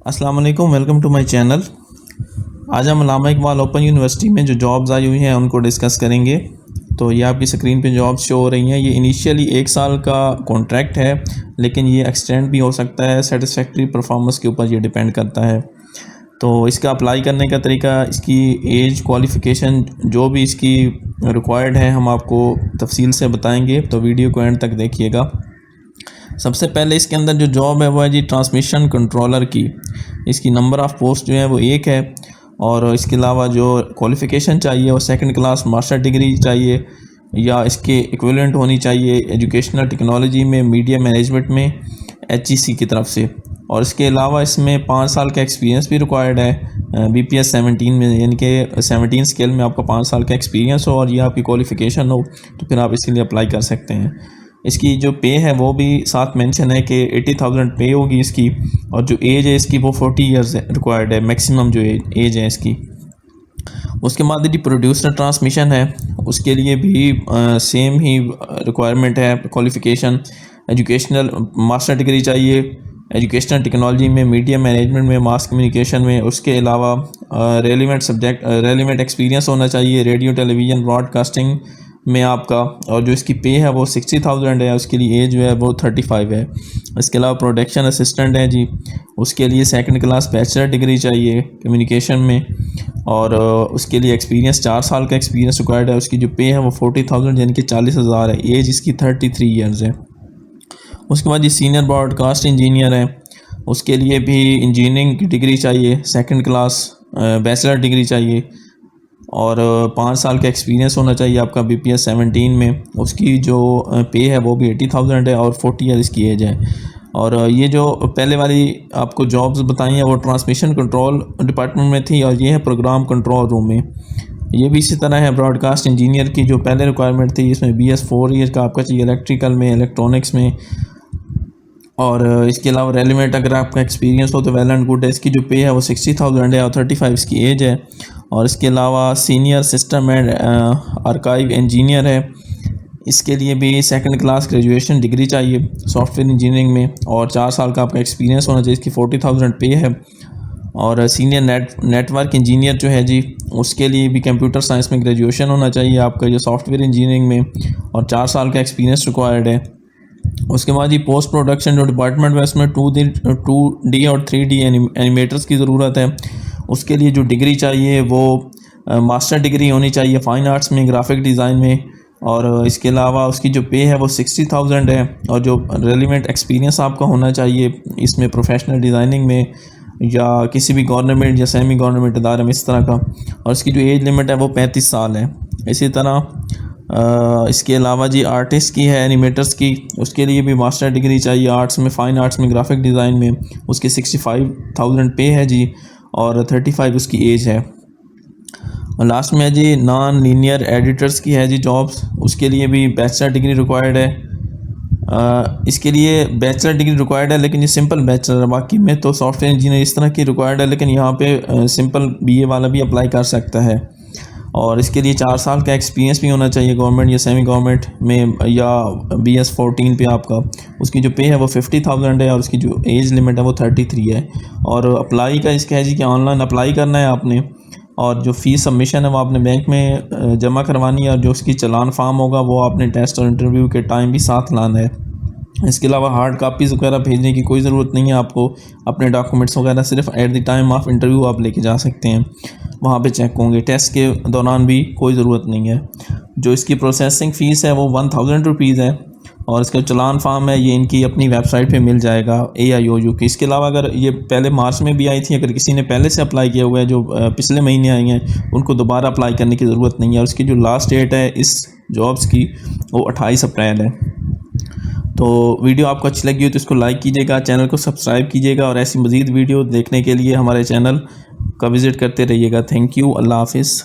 अस्सलाम वालेकुम, welcome to my channel. आज हम अल्लामा इकबाल ओपन यूनिवर्सिटी में जो जॉब्स आई हुई हैं उनको डिस्कस करेंगे। तो ये आपकी स्क्रीन पे जॉब्स शो हो रही हैं। ये इनिशियली 1 साल का कॉन्ट्रैक्ट है, लेकिन ये एक्सटेंड भी हो सकता है। सेटिस्फैक्ट्री परफॉर्मेंस के ऊपर ये डिपेंड करता है। तो इसका अप्लाई करने का तरीका, इसकी एज, क्वालिफ़िकेशन, जो भी इसकी रिक्वायर्ड है, हम आपको तफसील से बताएंगे। तो वीडियो को एंड तक देखिएगा। सबसे पहले इसके अंदर जो जॉब है वो है जी ट्रांसमिशन कंट्रोलर की। इसकी नंबर ऑफ़ पोस्ट जो है वो 1 है, और इसके अलावा जो क्वालिफ़िकेशन चाहिए वो 2nd क्लास मास्टर डिग्री चाहिए या इसके इक्विवेलेंट होनी चाहिए एजुकेशनल टेक्नोलॉजी में, मीडिया मैनेजमेंट में, HEC की तरफ से। और इसके अलावा इसमें 5 साल का एक्सपीरियंस भी रिक्वायर्ड है BPS 17 में, यानी कि 17 स्केल में आपका 5 साल का एक्सपीरियंस हो और ये आपकी क्वालिफ़िकेशन हो, तो फिर आप इसके लिए अप्लाई कर सकते हैं। इसकी जो पे है वो भी साथ मेंशन है कि 80,000 पे होगी इसकी, और जो एज है इसकी वो 40 इयर्स रिक्वायर्ड है, मैक्सिमम जो एज है इसकी। उसके बाद यदि प्रोड्यूसर ट्रांसमिशन है उसके लिए भी सेम ही रिक्वायरमेंट है। क्वालिफ़िकेशन एजुकेशनल मास्टर डिग्री चाहिए एजुकेशनल टेक्नोलॉजी में, मीडिया मैनेजमेंट में, मास कम्युनिकेशन में। उसके अलावा रेलिवेंट सब्जेक्ट, रेलिवेंट एक्सपीरियंस होना चाहिए रेडियो टेलीविज़न ब्रॉडकास्टिंग में आपका। और जो इसकी पे है वो 60,000 है, उसके लिए एज जो है वो 35 है। इसके अलावा प्रोडक्शन असिस्टेंट है जी, उसके लिए 2nd क्लास बैचलर डिग्री चाहिए कम्युनिकेशन में, और उसके लिए एक्सपीरियंस 4 साल का एक्सपीरियंस रिक्वायर्ड है। उसकी जो पे है वो 40,000 यानी कि 40,000 है। एज इसकी 33 ईयर्स है। उसके बाद ये सीनियर ब्रॉडकास्ट इंजीनियर है, उसके लिए भी इंजीनियरिंग की डिग्री चाहिए, 2nd क्लास बैचलर डिग्री चाहिए, और 5 साल का एक्सपीरियंस होना चाहिए आपका BPS 17 में। उसकी जो पे है वो भी 80,000 है और 40 ईयर इसकी एज है। और ये जो पहले वाली आपको जॉब्स बताई हैं वो ट्रांसमिशन कंट्रोल डिपार्टमेंट में थी, और ये है प्रोग्राम कंट्रोल रूम में। ये भी इसी तरह है। ब्रॉडकास्ट इंजीनियर की जो पहले रिक्वायरमेंट थी, इसमें BS 4 ईयर का आपका चाहिए इलेक्ट्रिकल में, इलेक्ट्रॉनिक्स में। और इसके अलावा रेलिवेंट अगर आपका एक्सपीरियंस हो तो वेल एंड गुड है। इसकी जो पे है वो 60,000 है और 35 इसकी एज है। और इसके अलावा senior system and archive engineer है, इसके लिए भी 2nd क्लास ग्रेजुएशन डिग्री चाहिए सॉफ्टवेयर इंजीनियरिंग में, और 4 साल का आपका एक्सपीरियंस होना चाहिए। इसकी 40,000 पे है। और सीनियर नेटवर्क इंजीनियर जो है जी, उसके लिए भी कंप्यूटर साइंस में ग्रेजुएशन होना चाहिए आपका, जो सॉफ्टवेयर इंजीनियरिंग में, और 4 साल का एक्सपीरियंस रिक्वायर्ड है। उसके बाद ये पोस्ट प्रोडक्शन जो डिपार्टमेंट है उसमें 2D और 3D एनिमेटर्स की ज़रूरत है। उसके लिए जो डिग्री चाहिए वो मास्टर डिग्री होनी चाहिए फ़ाइन आर्ट्स में, ग्राफिक डिज़ाइन में। और इसके अलावा उसकी जो पे है वो 60,000 है, और जो रेलिवेंट एक्सपीरियंस आपका होना चाहिए इसमें प्रोफेशनल डिज़ाइनिंग में या किसी भी गवर्नमेंट या सेमी गवर्नमेंट इदारे में, इस तरह का। और इसकी जो एज लिमिट है वो 35 साल है। इसी तरह इसके अलावा जी आर्टिस्ट की है, एनिमेटर्स की, उसके लिए भी मास्टर डिग्री चाहिए आर्ट्स में, फ़ाइन आर्ट्स में, ग्राफिक डिज़ाइन में। उसकी 65,000 पे है जी, और 35 उसकी एज है। और लास्ट में है जी नॉन लीनियर एडिटर्स की है जी जॉब्स, उसके लिए भी बैचलर डिग्री रिक्वायर्ड है। इसके लिए बैचलर डिग्री रिक्वायर्ड है, लेकिन ये सिंपल बैचलर है। बाकी में तो सॉफ्टवेयर इंजीनियर इस तरह की रिक्वायर्ड है, लेकिन यहाँ पे सिंपल BA वाला भी अप्लाई कर सकता है। और इसके लिए 4 साल का एक्सपीरियंस भी होना चाहिए गवर्नमेंट या सेमी गवर्नमेंट में, या BS 14 पे आपका। उसकी जो पे है वो 50,000 है, और उसकी जो एज लिमिट है वो 33 है। और अप्लाई का इसका है जी कि ऑनलाइन अप्लाई करना है आपने, और जो फ़ीस सबमिशन है वो आपने बैंक में जमा करवानी है, और जो उसकी चालान फार्म होगा वो आपने टेस्ट और इंटरव्यू के टाइम भी साथ लाना है। इसके अलावा हार्ड कापीज़ वगैरह भेजने की कोई ज़रूरत नहीं है आपको। अपने डॉक्यूमेंट्स वगैरह सिर्फ at the time of interview आप लेके जा सकते हैं, वहाँ पे चेक होंगे। टेस्ट के दौरान भी कोई ज़रूरत नहीं है। जो इसकी प्रोसेसिंग फ़ीस है वो 1000 रुपीज़ है, और इसका चलान फार्म है ये इनकी अपनी वेबसाइट पे मिल जाएगा AIOU की। इसके अलावा अगर ये पहले मार्च में भी आई थी, अगर किसी ने पहले से अप्लाई किया हुआ है, जो पिछले महीने आई हैं, उनको दोबारा अप्लाई करने की ज़रूरत नहीं है। और उसकी जो लास्ट डेट है इस जॉब्स की वो 28 अप्रैल है। तो वीडियो आपको अच्छी लगी हो तो इसको लाइक कीजिएगा, चैनल को सब्सक्राइब कीजिएगा, और ऐसी मज़ीद वीडियो देखने के लिए हमारे चैनल का विज़िट करते रहिएगा। Thank you. अल्लाह हाफिज़।